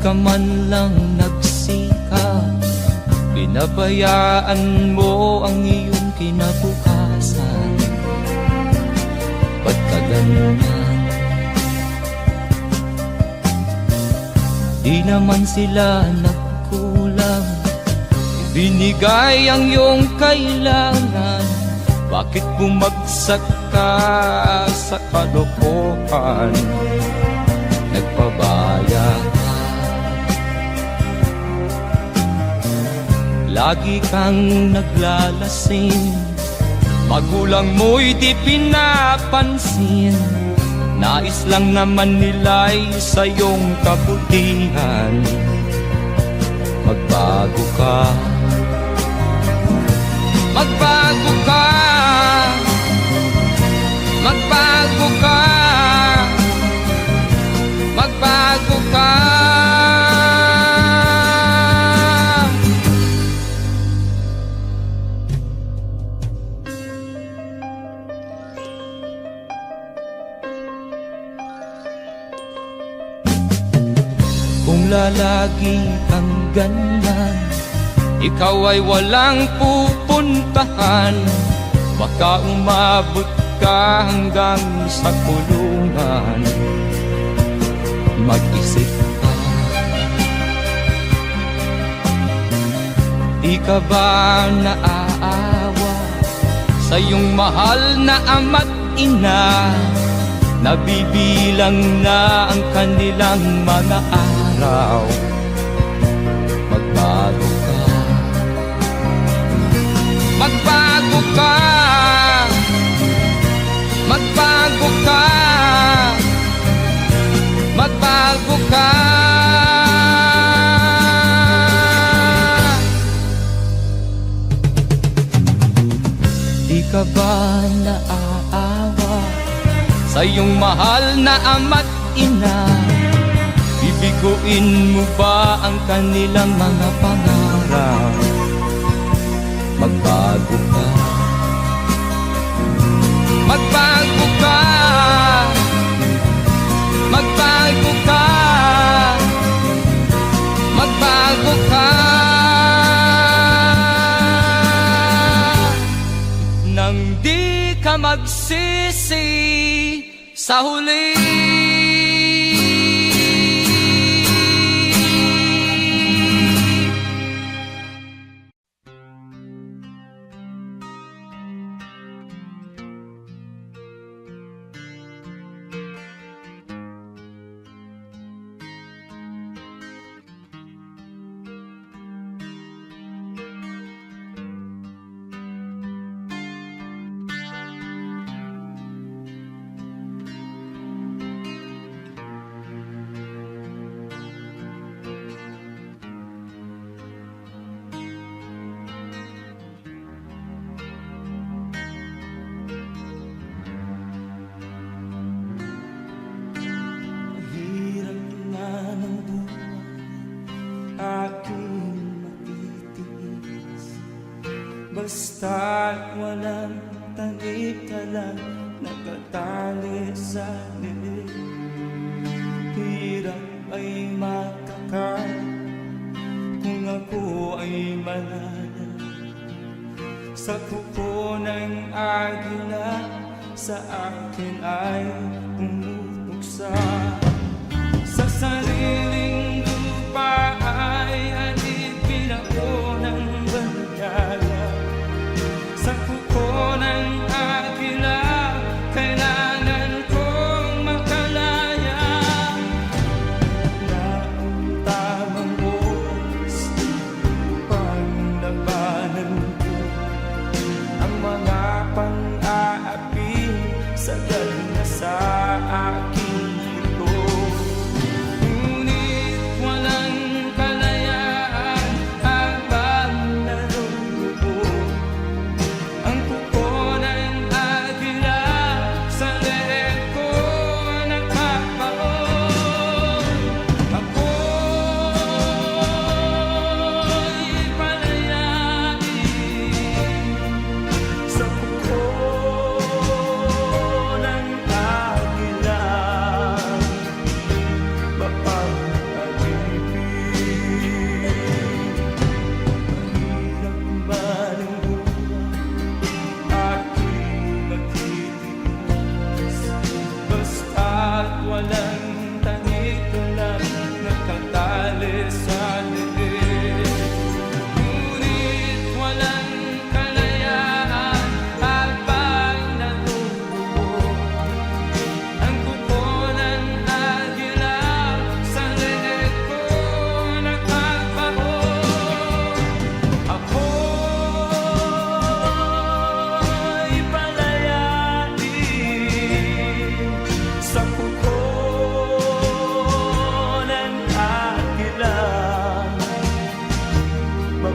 ka man lang nagsikap, pinabayaan mo ang iyong kinabukasan. Ba't ka ganyan? Di naman sila nagkulang, ibinigay ang iyong kailangan. Bakit bumagsak ka sa kalokohan? Nagpabaya ka, lagi kang naglalasing, magulang mo'y di pinapansin. Nais lang naman nila'y sa iyong kabutihan. Magbago ka, magbago ka, magbago ka, magbago ka. Kung lalagi kang ganyan, ikaw ay walang pupuntahan. Baka umabot ka hanggang sa kulungan. Mag-isip ka, di ka ba naaawa sa iyong mahal na ama't ina? Nabibilang na ang kanilang mga araw. Magbago ka, magbago ka, magbago ka, magbago ka. Di ka ba naaawa sa iyong mahal na ama't ina? Bibiguin mo ba ang kanilang mga pangarap? Magbago ka, magbago ka, magbago ka, magbago ka. Nang di ka magsisi sa huli. Basta't walang tanik ka lang nakatali sa liig. Hirap ay makakain kung ako ay malala. Sa kuko ng agila sa akin ay pumupuksa. Sa sariling lupa ay alipin ako ng bandala. Sa kuko ng agila, kailangan kong makalaya. Na ang tamang oras upang labanan ko ang mga pang-aapi sagad na sa aking ito. Ngunit Sa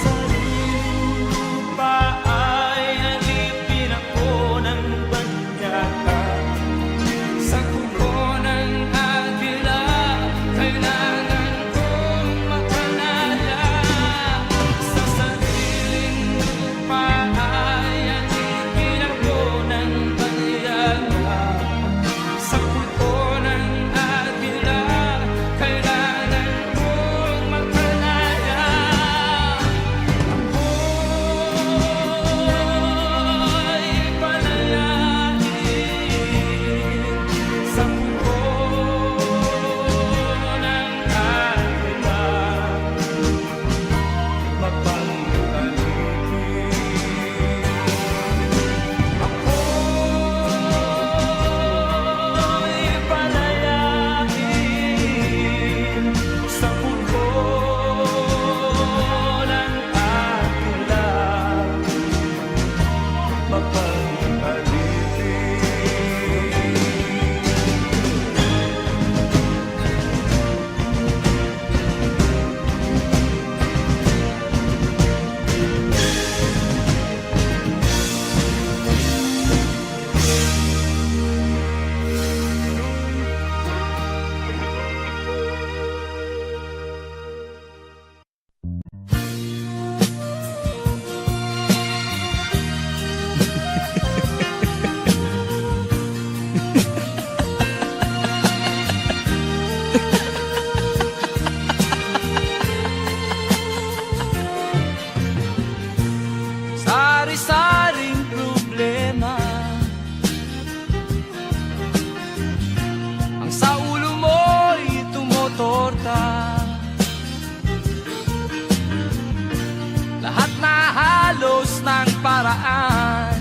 sariling lupa ay alipin ako ng banyaga. Sa kuko ng agila, kailangan kong makalala. Sa sariling lupa ay alipin ako ng banyaga. Sa kuko ng agila, kailangan kong makalala. Ako'y palayain sa kuko ng agila, mapangkalipin. Ako'y palayain sa kuko ng agila, Sari-saring problema ang sa ulo mo'y tumotorta. Lahat na halos ng paraan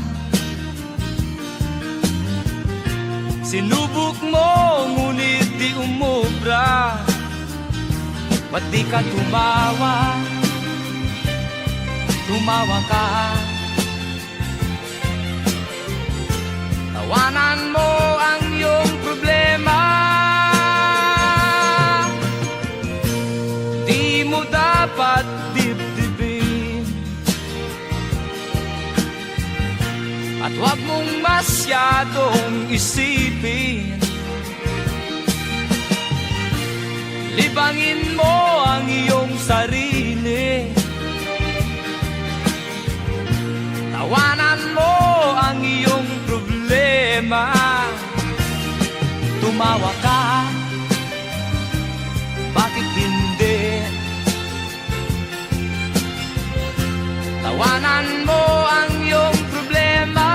sinubok mo, ngunit di umubra. Ba't di ka tumawa? Tumawa ka. Tawanan mo ang iyong problema. Di mo dapat dibdibin, at huwag mong masyadong isipin. Libangin mo ang iyong sarili. Tawanan mo ang iyong problema. Tumawa ka, bakit hindi? Tawanan mo ang iyong problema.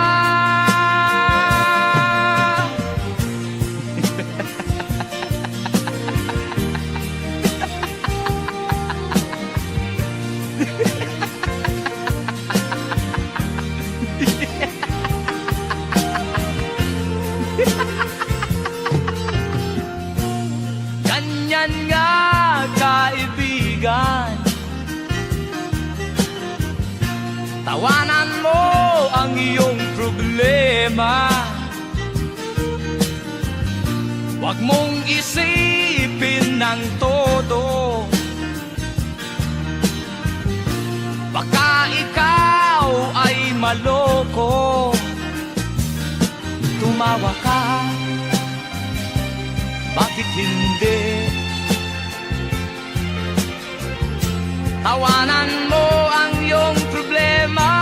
Ganyan nga, kaibigan. Tawanan mo ang iyong problema. Huwag mong isipin ng todo. Baka ikaw ay maloko. Tumawa ka, bakit hindi? Tawanan mo ang iyong problema.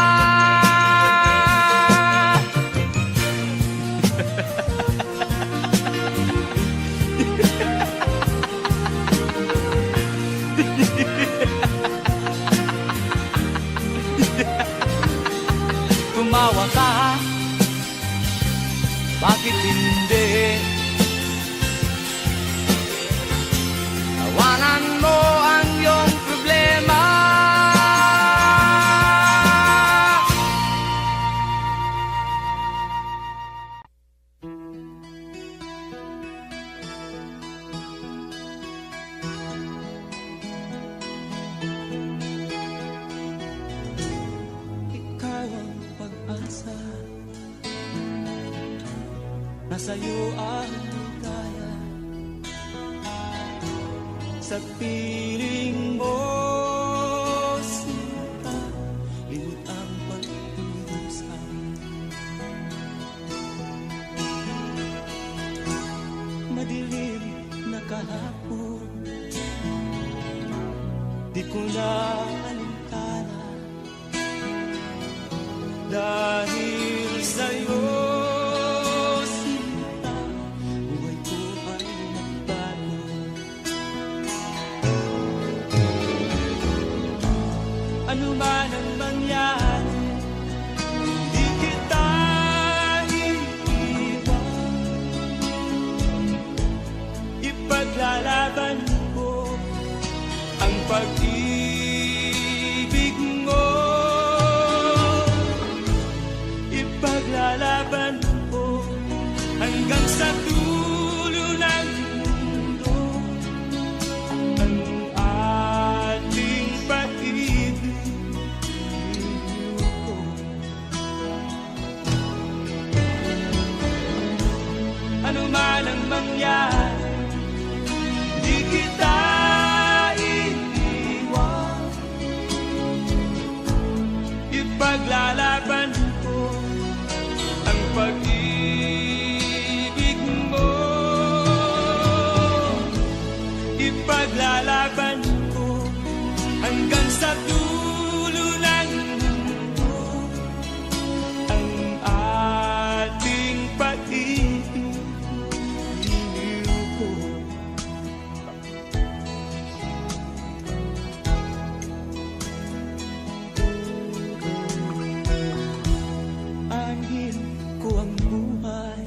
Tumawa ka, bakit hindi? Tawanan mo ang iyong problema. nasa'yo ang ligaya. Sa piling mo, sinta, limot ang pag-iusap. Madilim na kahapon, di ko na alintana, dahil sa'yo, sinta, buhay ko ay nagbago. Ano man ang mangyari, di kita iiwan. Ipaglalaban ko ang pag-ibig mo. Ipaglalaban ko hanggang sa dulo ng mundo ang ating pag-ibig ko. Ano man ang mangyari, di kita iiwan. Ipaglalaban ko ang pag-ibig mo. Ipaglalaban ko hanggang sa dulo ng mundo ang ating pag-ibig ko. Anhin ko ang buhay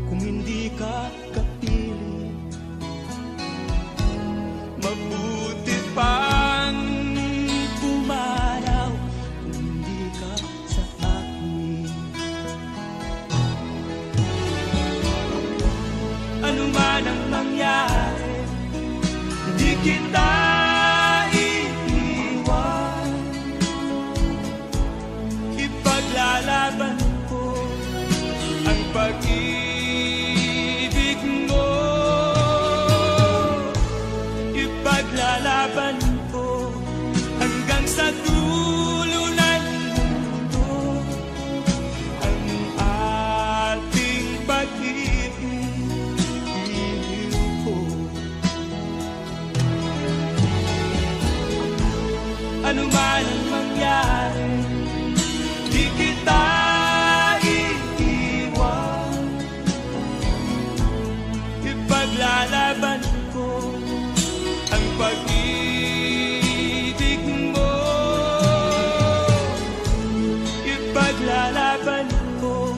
kung hindi ka kapiling. Mabuti pang pumanaw kung hindi ka sa akin. Ano man ang mangyari, hindi kita iiwan. Ipaglalaban ko ang pag-ibig mo. Ipaglalaban ko hanggang sa dulo ng mundo ang ating pag-ibig ko. Ano man ang mangyari, di kita iiwan. Ipaglalaban ko ang pag-ibig mo. Ipaglalaban ko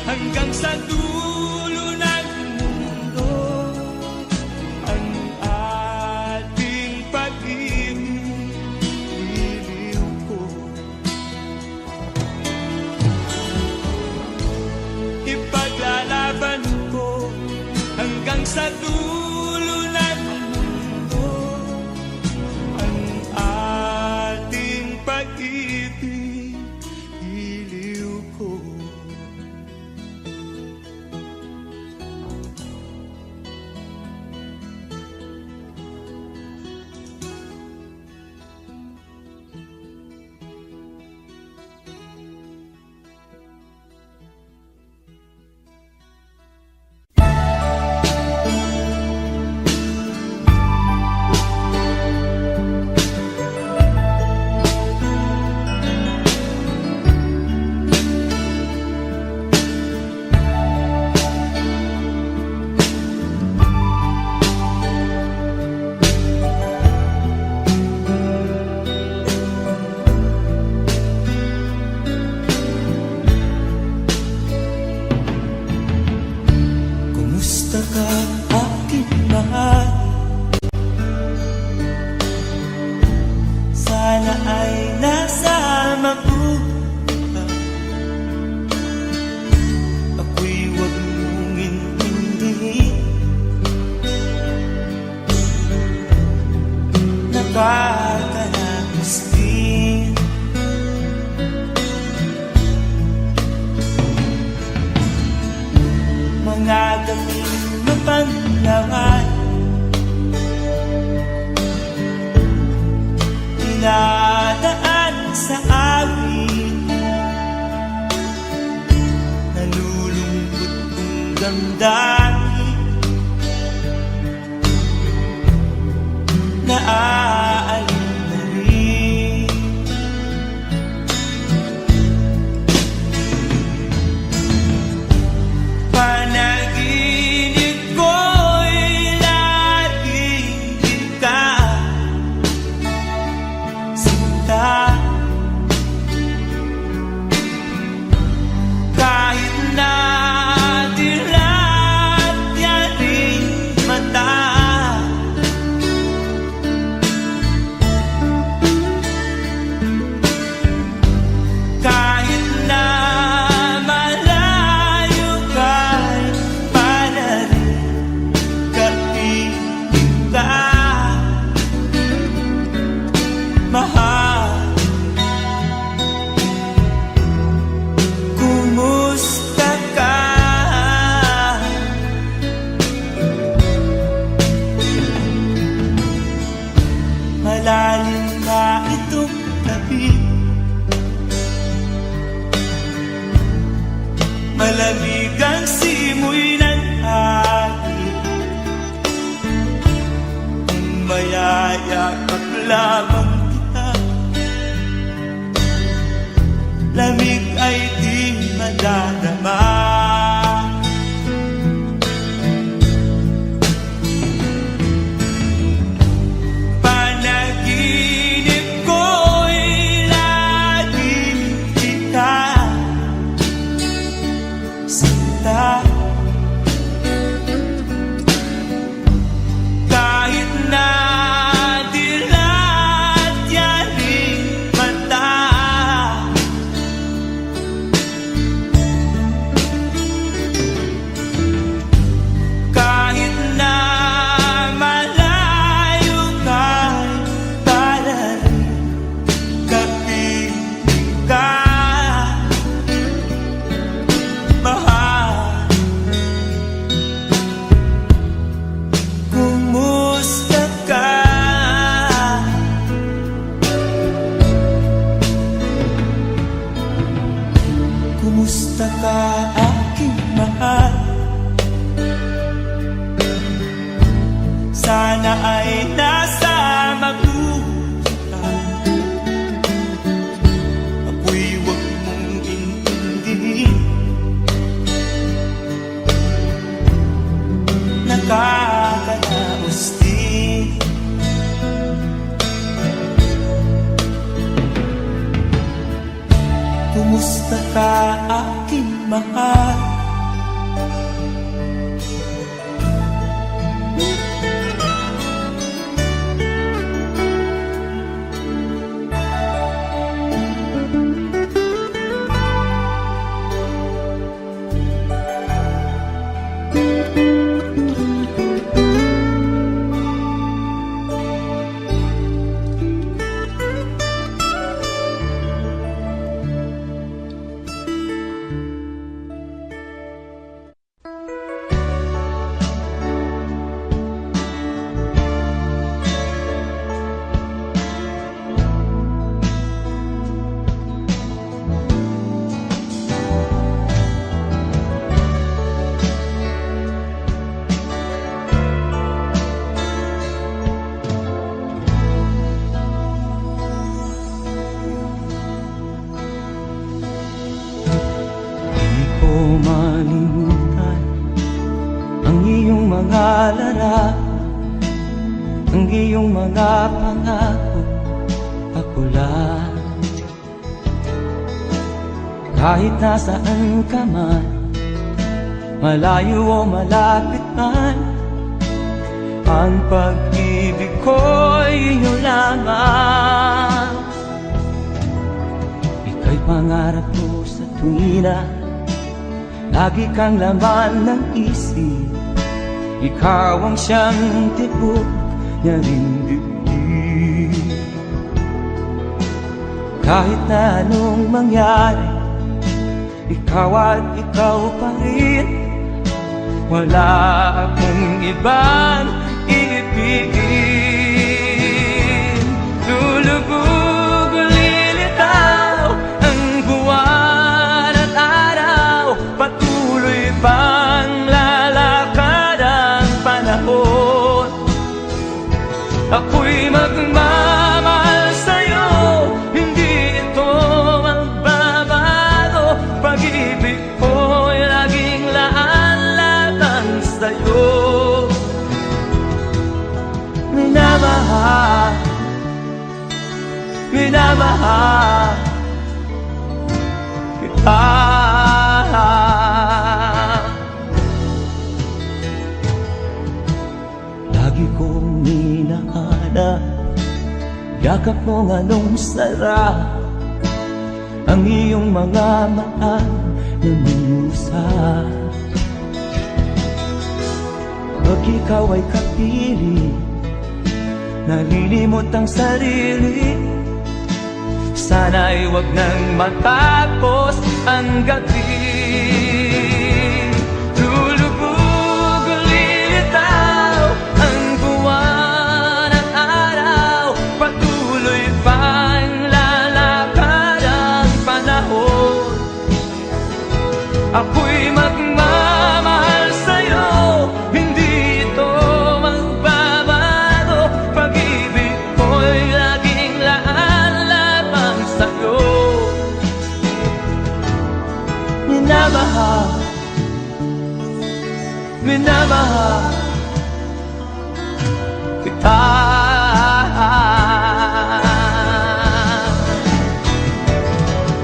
hanggang sa dulo ng mundo ang ating pag-ibig ko. Ipaglalaban ko hanggang sa dulo ng mundo ang ating pag-ibig ko. Kumusta ka, aking mahal? Sana ay nasa mabuti ka. Ako'y huwag mong intindihin. Nakakalakas din. damdamin na aalin na rin. Panaginip ko'y laging ikaw, sinta. Kahit na dilat yaring mata, kahit na malayo ka'y panarin, kapiling ka, mahal. Kumusta ka? Malalim na itong gabi, malamig ang simoy ng hangin, kung mayayakap lamang kita, lamig ay di madadama. Panaginip ko'y laging ikaw, sinta. Kahit na dilat yaring mata, kahit na malayo ka'y panarin, kapiling ka, mahal. Kumusta ka? Kumusta ka, aking mahal? Sana ay nasa mabuti ka. Ako'y huwag mong intindihin, nakakaraos din. Kumusta ka, aking mahal? Malimutan ang iyong mga larawan, ang iyong mga pangako, ako lang. Kahit nasaan ka man, malayo o malapit man, ang pag-ibig ko'y iyo lamang. Ika'y pangarap ko sa tuwina, lagi kang laman ng isip. Ikaw ang siyang tibok niya ring dibdib. Kahit na anong mangyari, ikaw at ikaw pa rin. Wala akong ibang iibigin. Lulubog o lilitaw ang buwan at araw, patuloy pang kita. Lagi kong minahanap yakap mong anong sarap, ang iyong mga mata na minusa. Pag ikaw ay kapili, nalilimot ang sarili. Sana'y wag nang matapos ang gabi. Lulubog, lilitaw ang buwan at araw, patuloy pang lalakad ang panahon. Ako'y magmamahal sa'yo, hindi ito magbabago. Pag-ibig ko'y laging laan lamang sa'yo. Minamahal, minamahal kita.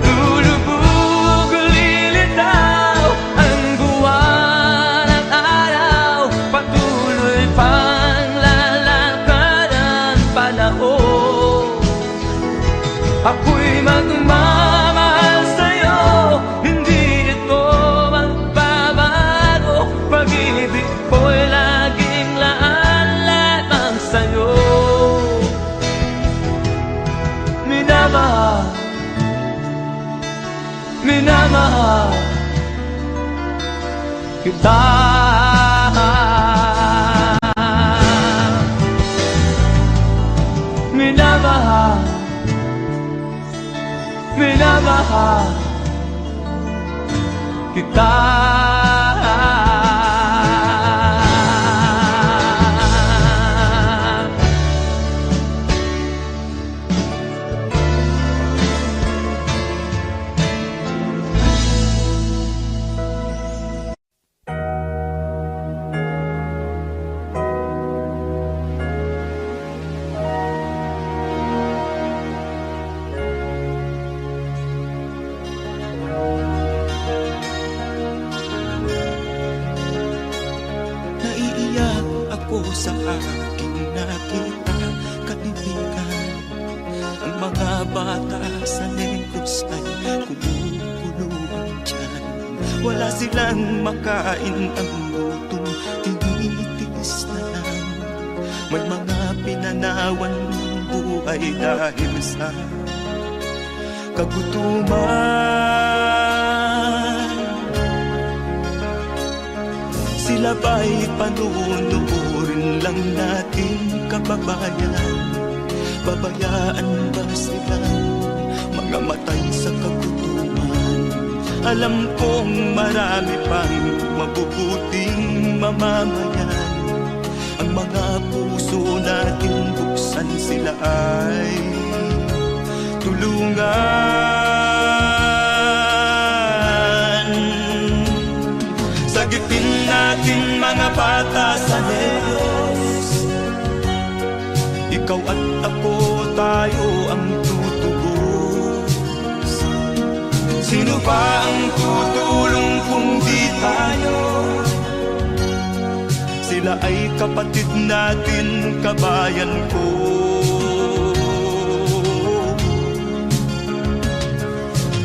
Lulubog, lilitaw ang buwan at araw, patuloy pang lalakad ang panahon. Ako'y magmamahal sa'yo, hindi ito magbabago. Pag-ibig ko'y laging laan lamang sa'yo. Minamahal, minamahal kita. Minamahal, minamahal kita. Naiiyak ako sa aking nakita, kaibigan. Ang mga bata sa Negros ay kumukulong dyan. Wala silang makain, ang gutom tinitiis na lang. May mga pinanawan ng buhay dahil sa kagutuman. Sila ba'y panunurin lang natin, kababayan? Babayaan ba silang mga matay sa kagutuman? Alam kong marami pang mabubuting mamamayan. Ang mga puso natin buksan, sila ay tulungan. Sagipin natin mga bata sa Negros, ikaw at ako, tayo ang tutubos. Sino ba ang tutulong kung di tayo? Sila ay kapatid natin, kabayan ko.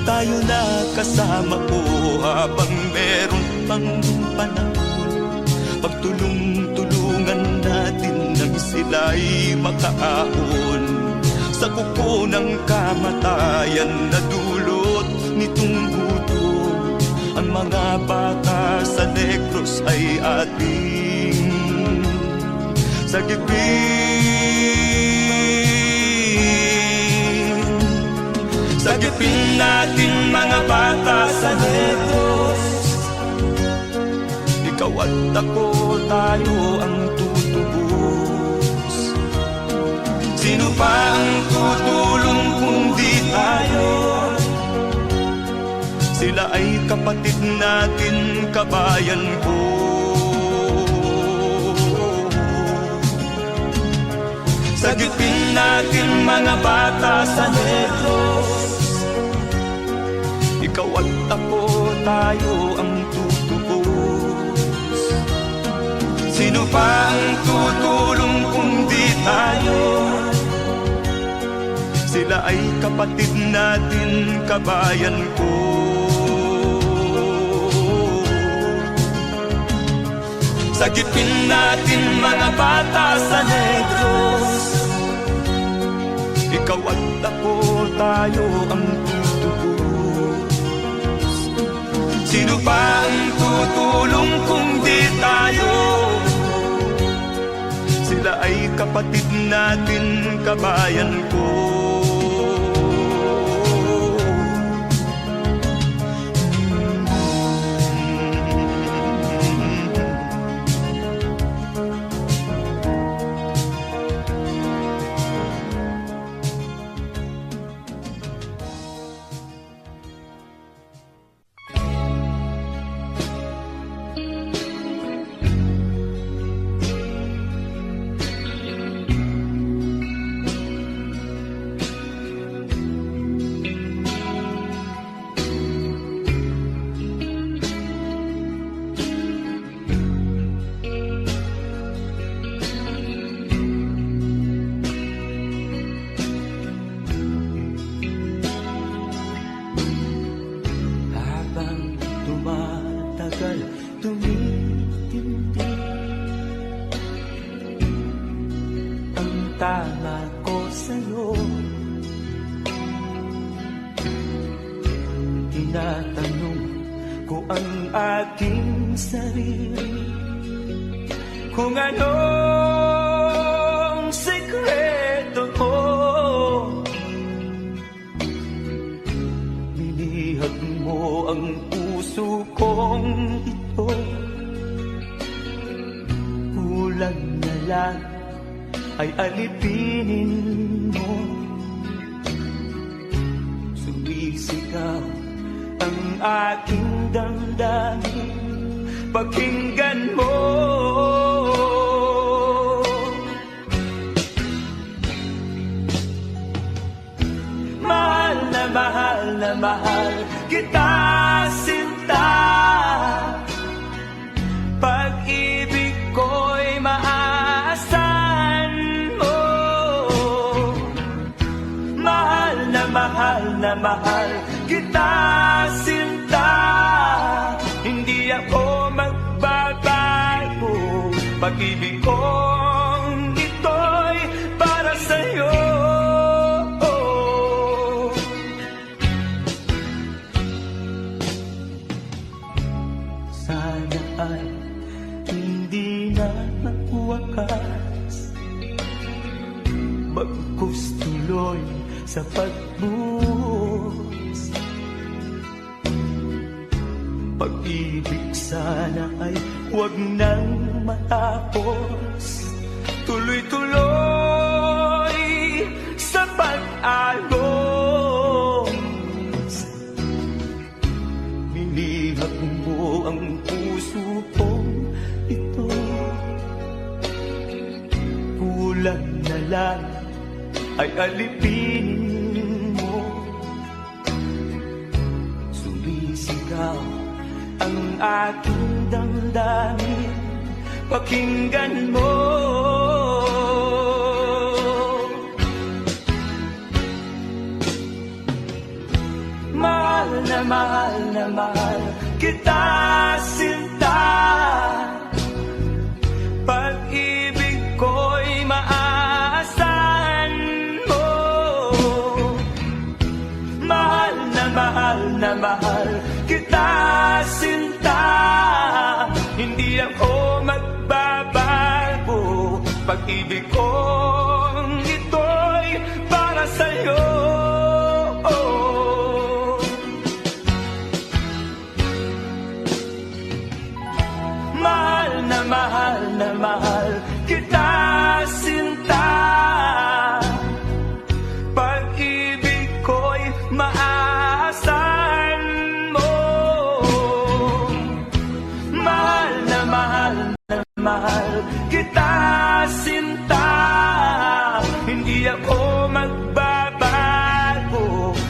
Tayo na kasama ko habang meron pang panahon. Pagtulong-tulungan natin nang sila'y makaahon sa kuko ng kamatayan na dulot nitong gutom. Ang mga bata sa Negros ay ating sagipin. Sagipin natin mga bata sa Negros, ikaw at ako, tayo ang tutubos. Sino pa ang tutulong kung di tayo? Sila ay kapatid natin, kabayan ko. Sagipin natin mga bata sa Negros. Ikaw at ako, tayo ang tutubos. Sino pa ang tutulong kung di tayo? Sila ay kapatid natin, kabayan ko. Sagipin natin mga bata sa Negros. Ikaw at ako, tayo ang tutubos. Sino pa ang tutulong kung di tayo? Sila ay kapatid natin, kabayan ko. Tumitindi ang tama ko sa'yo. Tinatanong ko ang aking sarili kung anong sekreto mo. Binihag mo ang puso kong ito. Kulang na lang ay alipinin mo. Sumisigaw ang aking damdamin, pakinggan mo. Mahal na mahal na mahal kita, sinta. Pag-ibig ko'y maaasahan mo. Mahal na mahal kita, sinta. Hindi ako magbabago. Pag-ibig kong ito'y para sa'yo. Sana ay hindi na magwakas, bagkus tuloy sa pagbuhos. Pag-ibig sana ay huwag nang matapos, tuloy-tuloy sa pag-agos. Binihag mo ang puso kong ito. Kulang na lang ay alipinin mo. Sumisigaw ang aking damdamin, pakinggan mo. Mahal na mahal kita, sinta. Pag-ibig ko'y maaasahan mo. Mahal na mahal kita, sinta. Hindi ako magbabago. Pag-ibig kong ito'y para sa'yo. Mahal na mahal kita, sinta. Pag-ibig ko'y maaasahan mo. Mahal na mahal kita, sinta.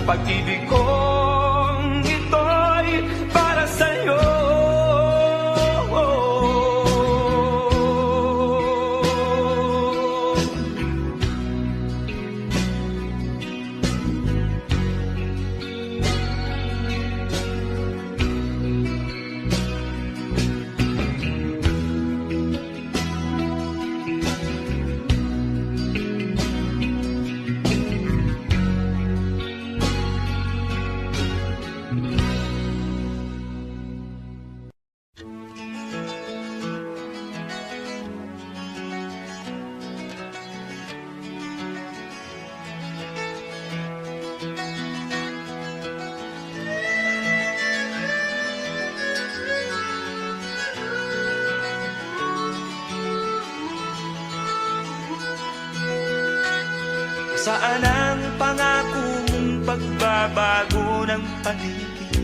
pag-ibig kong ito'y para sa'yo. Saan ang pangako mong pagbabago ng paligid?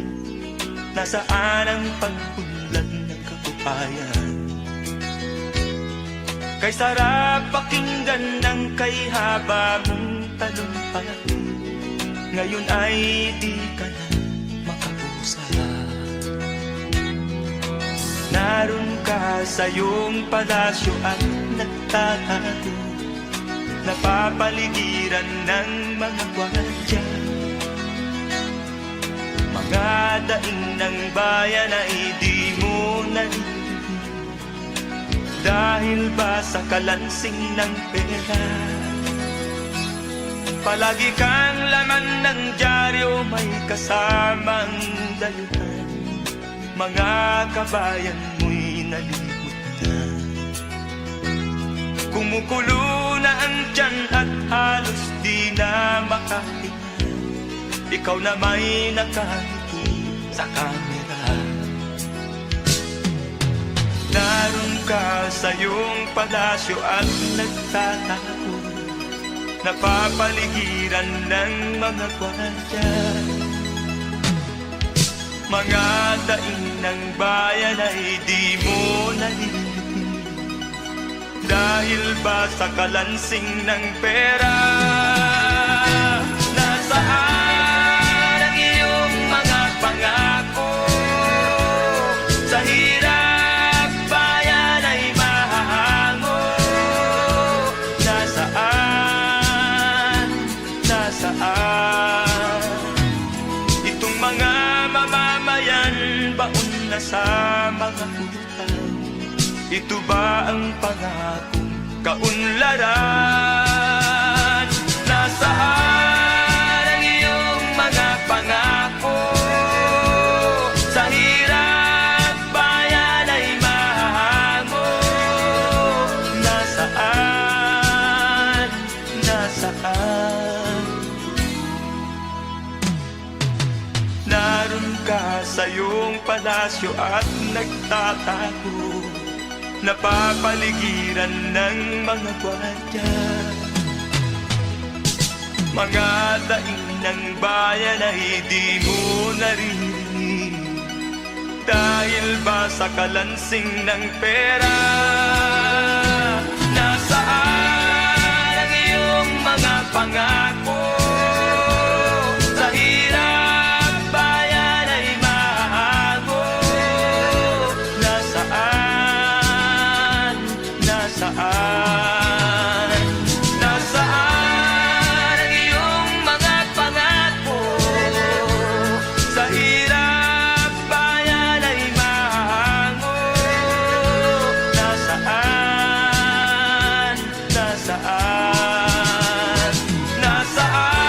Nasaan ang pag-unlad ng katupayan? Kay sarap pakinggan ng kay haba mong talumpati, ngayon ay di ka na makapusa. Naroon ka sa iyong palasyo at nagtatago, napapaligiran ng mga gwardiya. Mga daing ng bayan ay di mo narinig, dahil ba sa kalansing ng pera? Palagi kang laman ng dyaryo, may kasamang dayuhan. Mga kabayan mo'y nalimot na. Kumukulo na ang tiyan at halos di na makahinga. Ikaw na may nakangiti sa kamera. Naroon ka sa iyong palasyo at nagtatago, napapaligiran ng mga gwardiya. Mga daing ng bayan ay di mo narinig, dahil ba sa kalansing ng pera? Nasaan ang iyong mga pangako? Sa hirap bayan ay mahahango. Nasaan? Nasaan? Itong mga mamamayan, baon na sa mga utang. Ito ba ang pangakong kaunlaran? Nasaan ang iyong mga pangako? Sa hirap bayan ay mahango. Nasaan? Nasaan? Naroon ka sa iyong palasyo at nagtatago, napapaligiran ng mga gwardiya. Mga daing ng bayan ay di mo narinig, dahil ba sa kalansing ng pera? Nasaan ang iyong mga pangako? Sa hirap bayan ay mahago. Nasaan? Nasaan? Nasaan ang iyong mga pangako? Sa hirap bayan ay mahango. Nasaan? Nasaan? Nasaan?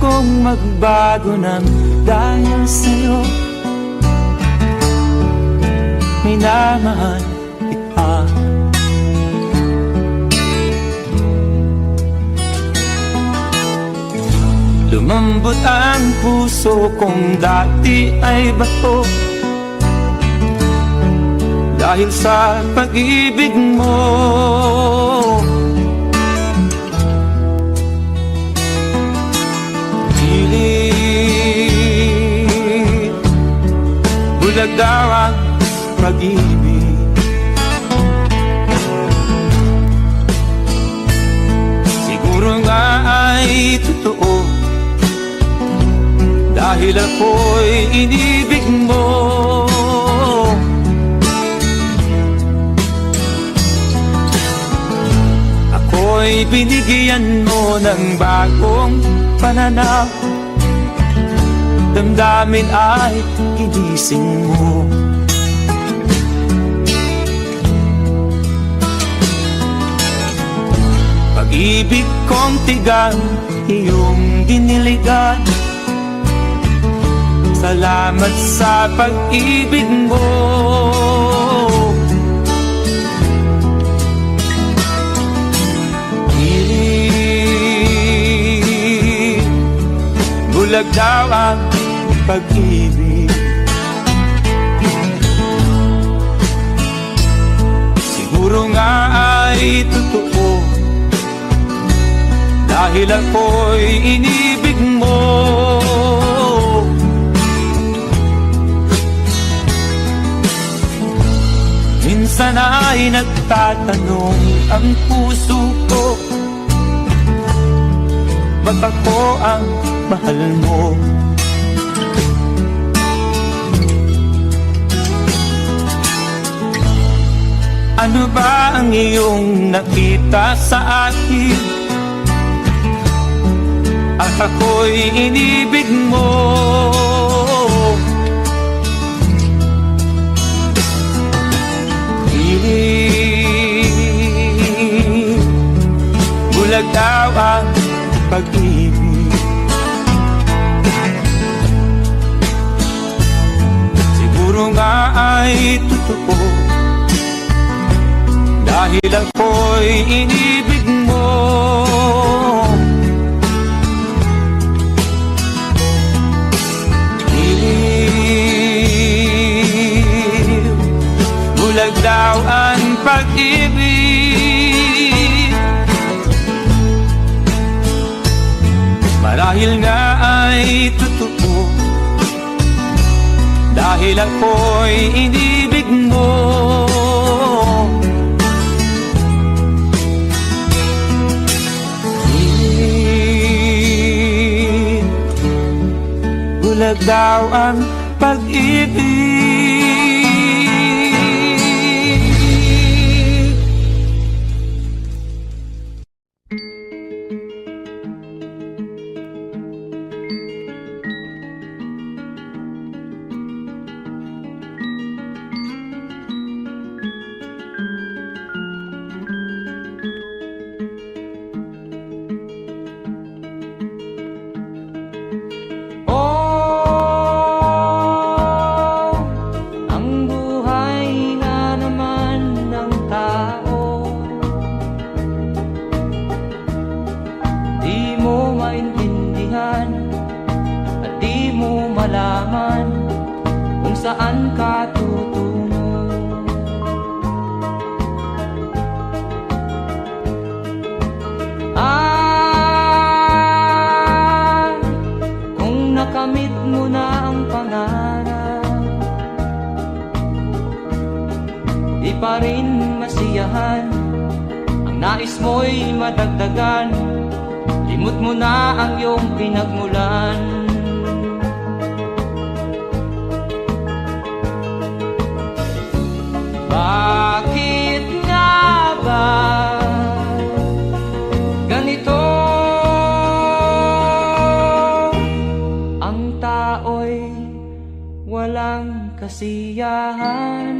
kong magbago ng dahil sa'yo. Minamahal kita. Lumambot ang puso kong dati ay bato dahil sa pag-ibig mo. Pilit bulag daw ang pag-ibig. Siguro nga ay totoo dahil ako'y inibig mo. Ako'y binigyan mo ng bagong pananaw. Damdamin ay ginising mo. Pag-ibig kong tigang iyong diniligan. Salamat sa pag-ibig mo. Bulag daw ang pag-ibig. Siguro nga ay totoo dahil ako'y inibig mo. Minsan ay nagtatanong ang puso ko, ba't ako ang mahal mo? Ano ba ang iyong nakita sa akin? At ako'y inibig mo. Bulag daw ang pag-ibig. Siguro nga ay totoo dahil ako'y inibig mo. Bulag daw ang pag-ibig. Marahil nga ay totoo dahil ako'y inibig mo. Bulag daw ang pag-ibig. Saan ka tutungo? Kung nakamit mo na ang pangarap, di pa rin masiyahan. Ang nais mo'y madagdagan. Limot mo na ang iyong pinagmulan. Bakit nga ba ganito? Ang tao'y walang kasiyahan.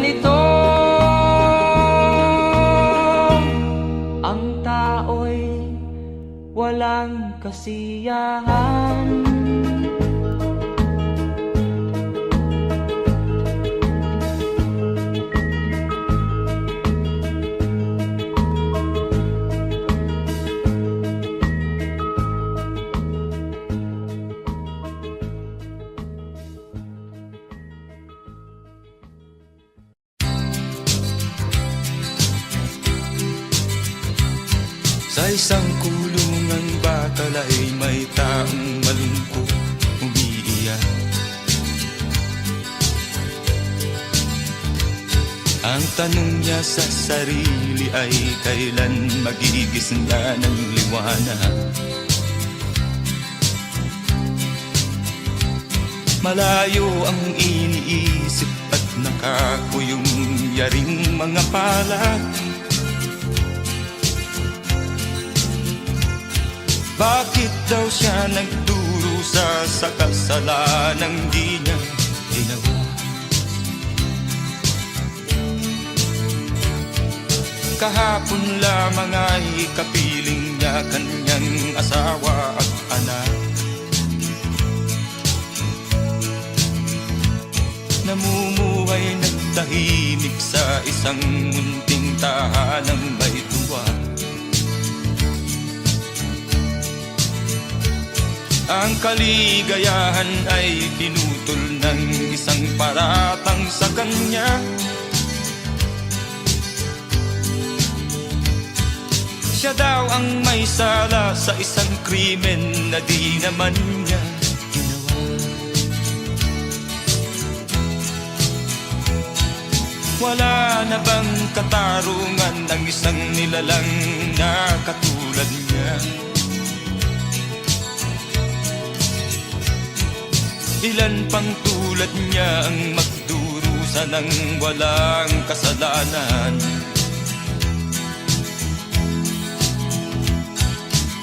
ganito ang tao'y walang kasiyahan. Sa isang kulungang bakal ay may taong malungkot umiiyak. Ang tanong niya sa sarili ay kailan magigising na ng liwanag. Malayo ang iniisip at nakakuyong yaring mga palad. Bakit daw siya nagdurusa sa kasalanang di niya ginawa? Kahapon lamang ay kapiling niya kanyang asawa at anak. Namumuhay nagtahimik sa isang munting tahanang may tuwa. Ang kaligayahan ay pinutol ng isang paratang sa kanya. Siya daw ang may sala sa isang krimen na di naman niya ginawa. Wala na bang katarungan ng isang nilalang na katulad niya? Ilan pang tulad niya ang magdurusa ng walang kasalanan?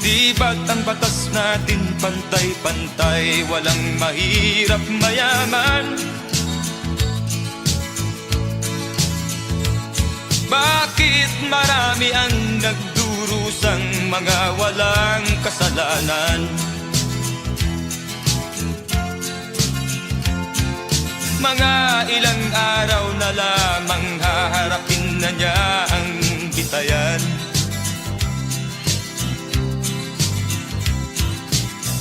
Di ba't ang batas natin pantay-pantay, walang mahirap mayaman? Bakit marami ang nagdurusang mga walang kasalanan? Mga ilang araw na lamang haharapin na niya ang bitayan.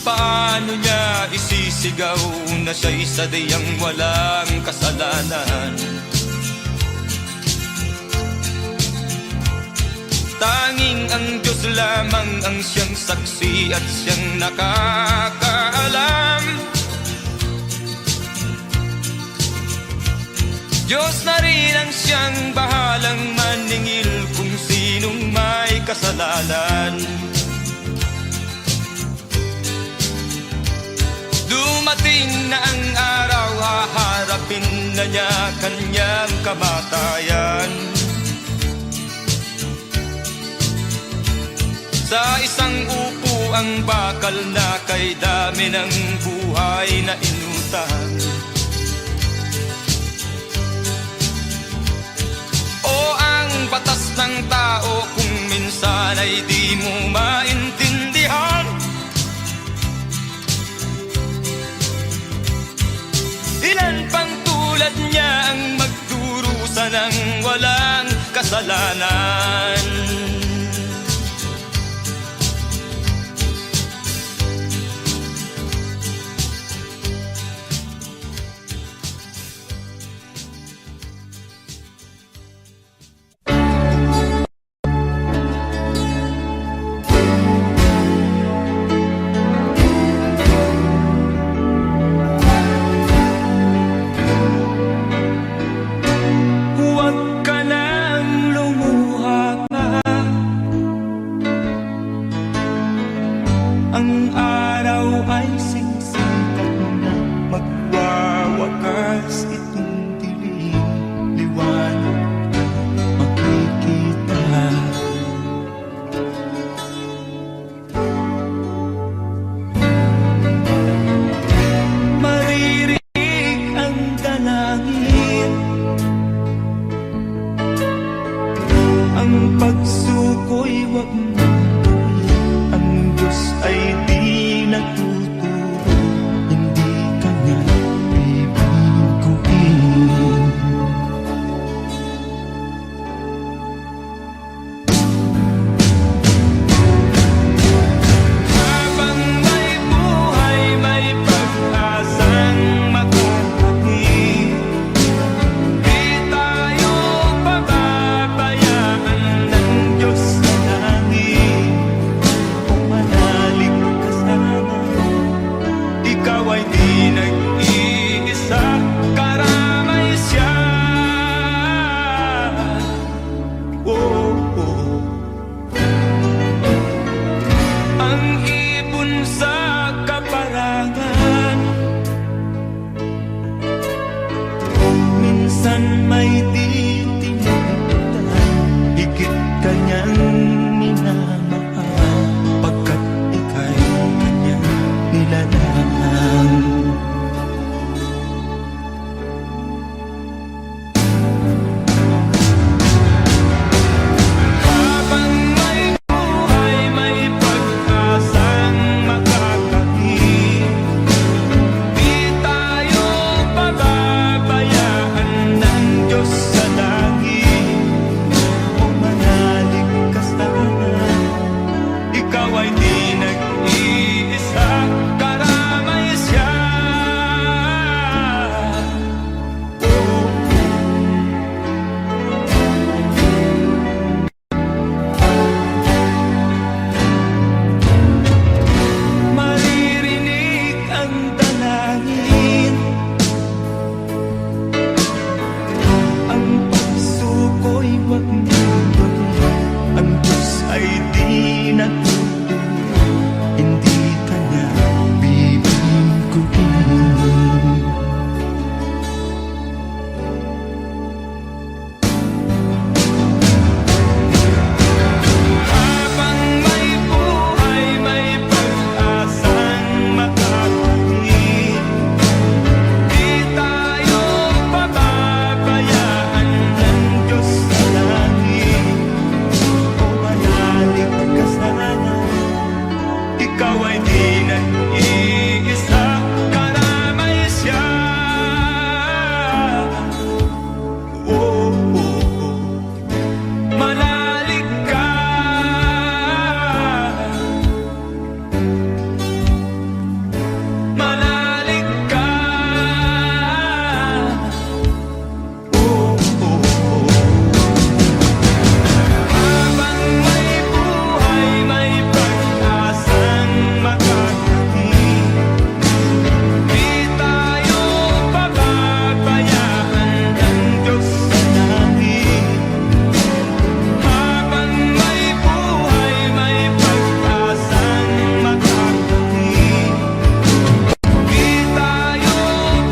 Paano niya isisigaw na siya'y sadyang walang kasalanan? Tanging ang Diyos lamang ang siyang saksi at siyang nakakaalam. Diyos na rin ang siyang bahalang maningil kung sinong may kasalanan. Dumating na ang araw, haharapin na niya kanyang kamatayan. Sa isang upo ang bakal na kay dami ng buhay na inutang. Batas ng tao kung minsan ay di mo maintindihan. Ilan pang tulad niya ang magdurusa ng walang kasalanan? suko'y wag mong gawin. Ang Diyos ay di natuturo, hindi ka niya bibiguin. Habang may buhay, may pag-asang makakapit. Di tayo pababayaan ng Diyos sa langit. Kung manalig ka sana, ikaw ay di nag-iisa, karamay siya. Oh, oh. Ang ibon sa kaparangan, minsan may di tinagdan. Higit ka niyang minamahal, pagkat ika'y kanyang nilalang. Habang may buhay, may pag-asang makakapit. Di tayo pababayaan ng Diyos sa langit. Kung manalig ka sana, ikaw ay di nag-iisa, karamay siya. Oh, maririnig ang dalangin, ang pagsuko'y wag mong gawin. Ang Diyos ay di natuturo, hindi ka niya bibiguin. Habang may buhay, may pag-asang makakapit. Di tayo pababayaan ng Diyos sa langit. Kung manalig ka sana, ikaw ay di nag-iisa, karamay siya. Oh, oh, oh. Manalig ka, manalig ka. Oh, oh, oh. Habang may buhay, may pag-asang makakapit. Di tayo pababayaan ng Diyos sa langit. Habang may buhay, may pag-asang makakapit. Di tayo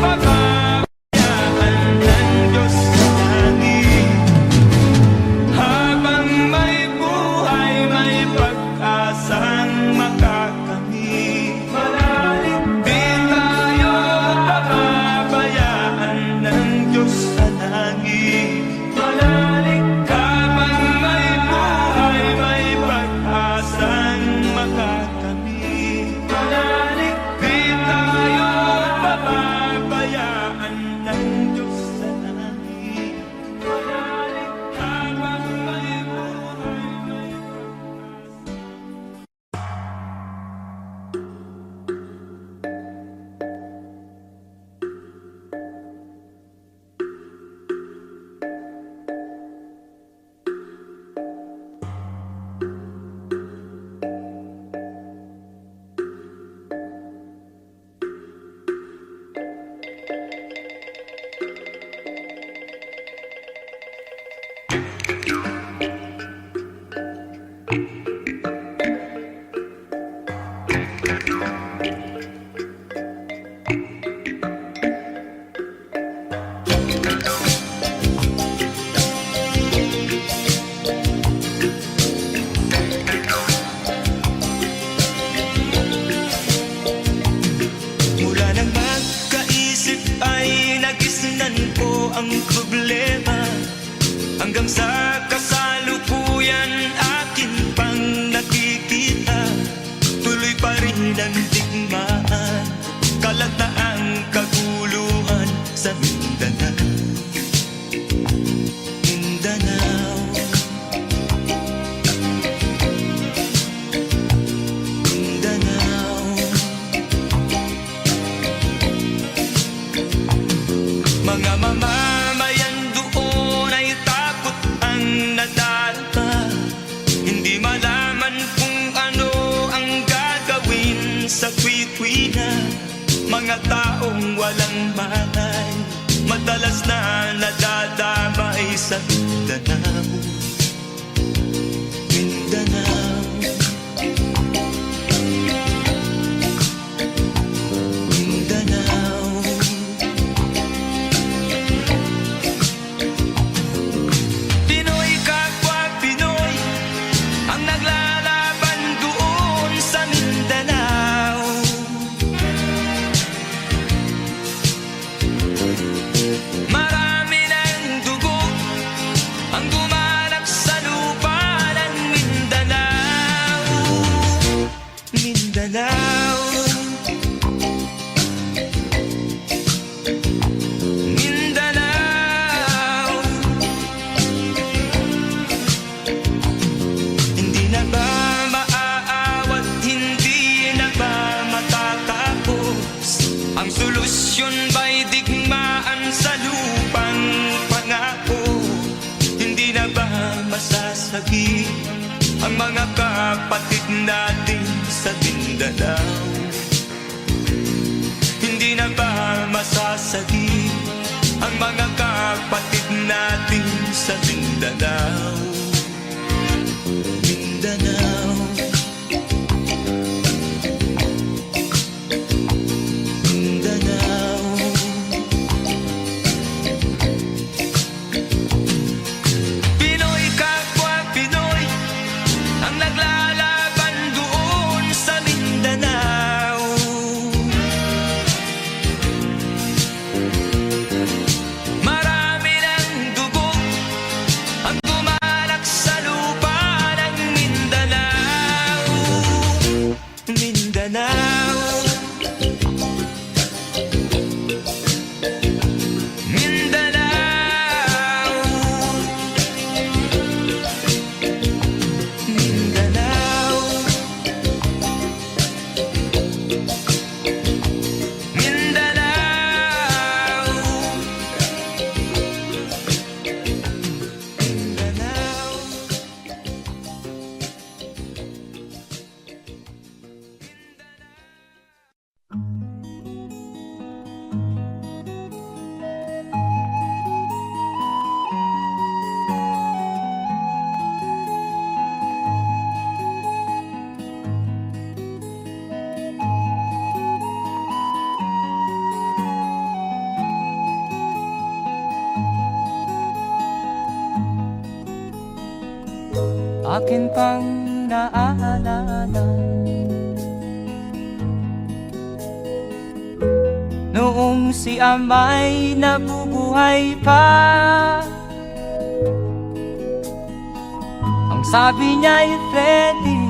pababayaan ng Diyos sa langit. Habang may buhay, may pag-asang makakamit. Di tayo pababayaan ng Diyos sa langit. Habang may buhay, may pag-asang makakamit. Di tayo pababayaan ng Diyos sa langit. Habang may buhay, may ang problema hanggang sa kasalukuyan akin kapayapaan madalas na nadadamay sa Mindanao. Mindanao, Mindanao. Pinoy kapwa Pinoy ang naglalaban doon sa Mindanao. Marami ng dugo ang dumalak sa lupa ng Mindanao. Mindanao, Mindanao. Hindi na ba maaawat, hindi na ba matatapos? Ang solusyon ba'y digmaan sa lupang pangako? Hindi na ba masasagi ang mga kapatid natin sa Mindanao? Hindi na ba masasagi ang mga kapatid natin sa Mindanao? Mindanao, Mindanao. Pinoy kapwa Pinoy ang naglalaban doon sa Mindanao. Marami ng dugo ang dumalak sa lupa ng Mindanao. Mindanao, Mindanao, Mindanao, Mindanao, Mindanao. Akin pang naaalala noong si ama'y nabubuhay pa. Ang sabi niya'y Freddy,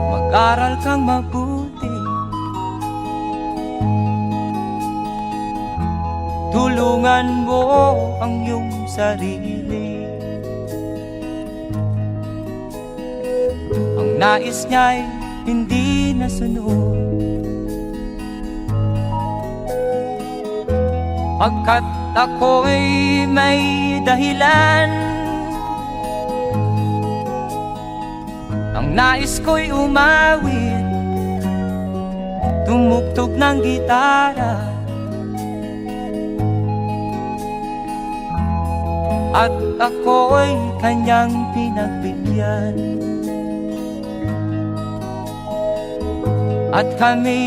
mag-aral kang mabuti, tulungan mo ang iyong sarili. Ang nais niya'y hindi nasunod, pagkat ako'y may dahilan. Ang nais ko'y umawit, tumugtog ng gitara, at ako'y kanyang pinagbigyan. At kami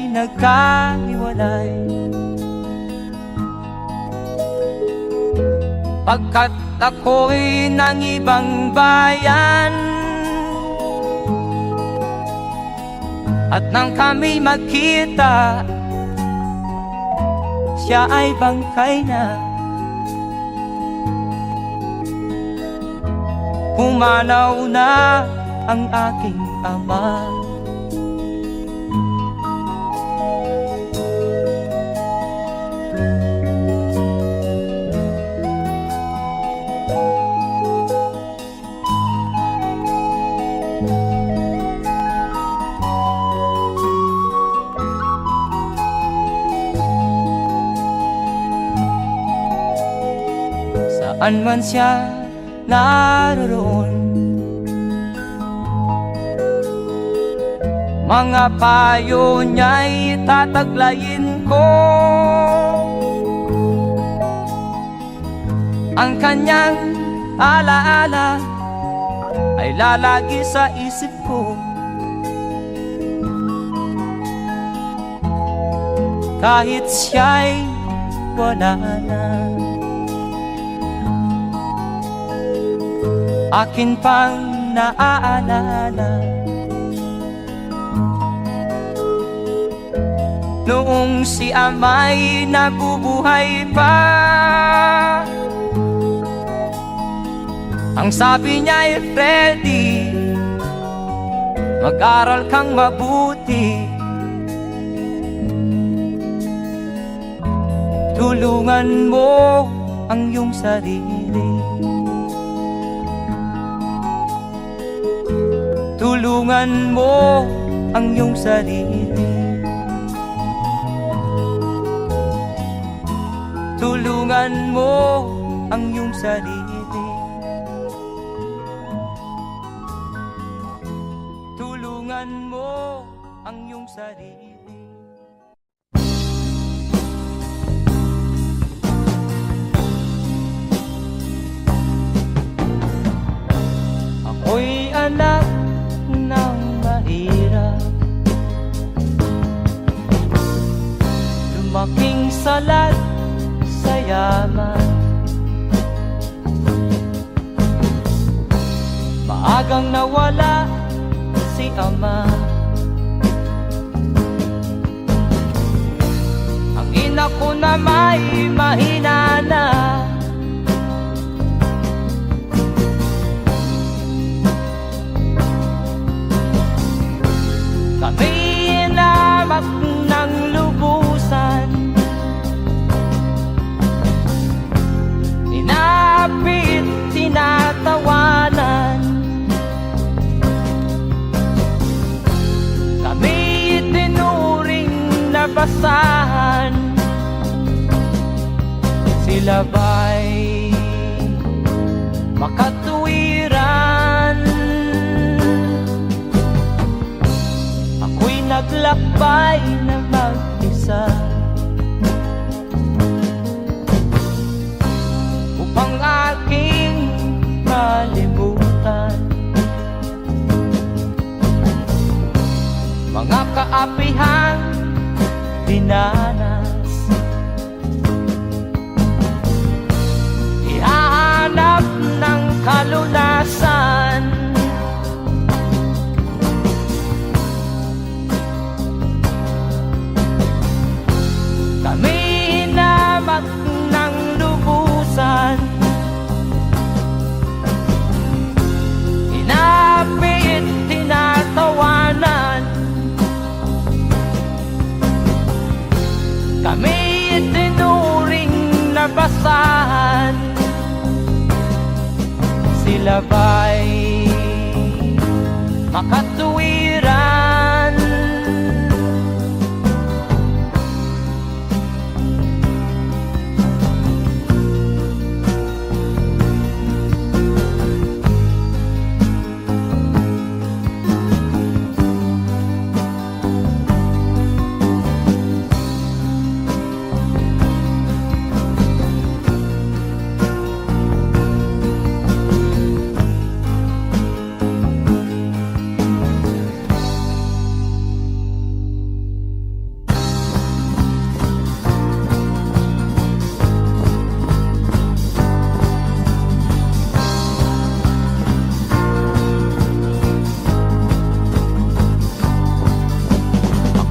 nagkahiwalay, pagkat ako'y ng ibang bayan. At nang kami magkita, siya ay bangkay na. Pumanaw na ang aking ama. Saan man siya naroon, mga payo niya'y tataglayin ko. Ang kanyang alaala ay lalagi sa isip ko. Kahit siya'y wala na, akin pang naaalala noong si ama'y nabubuhay pa. Ang sabi niya ay, Freddy, mag-aral kang mabuti, tulungan mo ang iyong sarili, tulungan mo ang iyong sarili, tulungan mo ang iyong sarili, tulungan mo ang iyong sarili. Ako'y anak ng mahirap, lumaking salat sa yaman. Maagang nawala si ama, ang ina ko na may mahina na. Kami inamak ng lubusan, inapit, tinatawanan. Kami itinuring na basahan, sila ba'y makatuwiran? Ako'y naglakbay na mag-isa upang aking malimutan mga kaapihang dinanas. Ihahanap ng kalunasan kami inamak ng lubusan, inapit, tinatawanan. Kami itinuring na basahan, sila ba'y makatuwiran?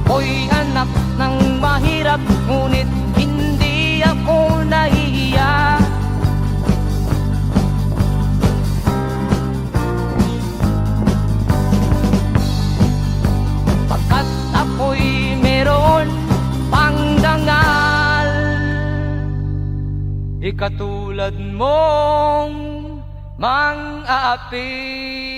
Ako'y anak ng mahirap, ngunit hindi ako nahihiya. Pagkat ako'y meron pang dangal, di katulad mong mang-aapi.